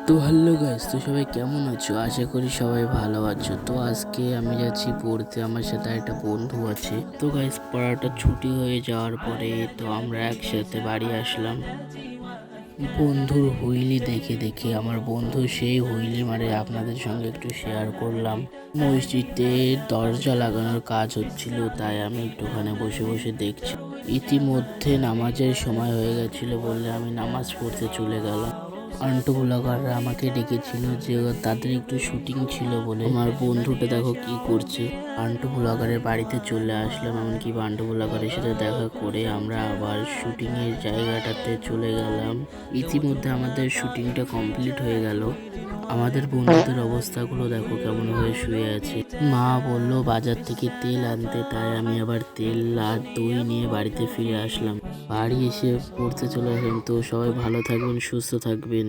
তো hello guys, তো সবাই কেমন আছো? আশা করি সবাই ভালো আছো। তো আজকে আমি যাচ্ছি পড়তে, আমার সাথে একটা বন্ধু আছে। তো গাইস, পড়াটা ছুটি হয়ে যাওয়ার পরে তো আমরা একসাথে বাড়ি আসলাম। বন্ধুর হুইলি দেখে দেখে আমার বন্ধু সেই হুইলি মারে আপনাদের সঙ্গে একটু শেয়ার করলাম। মসজিদে দরজা লাগানোর কাজ হচ্ছিল, তাই আমি একটুখানে বসে বসে দেখছি। ইতিমধ্যে নামাজের সময় হয়ে গেছিল বলে আমি নামাজ পড়তে চলে গেলাম। আন্টু ব্লগাররা আমাকে ডেকেছিল যে তাদের একটু শুটিং ছিল বলে। আমার বন্ধুটা দেখো কি করছে। আন্টু ব্লগারের বাড়িতে চলে আসলাম, এমনকি আন্টু ব্লগারের সাথে দেখা করে আমরা আবার শুটিং এর জায়গাটাতে চলে গেলাম। ইতিমধ্যে আমাদের শুটিংটা কমপ্লিট হয়ে গেল। আমাদের বন্ধুদের অবস্থাগুলো দেখো কেমন হয়ে শুয়ে আছে। মা বললো বাজার থেকে তেল আনতে, তাই আমি আবার তেল আর দই নিয়ে বাড়িতে ফিরে আসলাম। বাড়ি এসে পড়তে চলে আসলাম। তো সবাই ভালো থাকবেন, সুস্থ থাকবেন।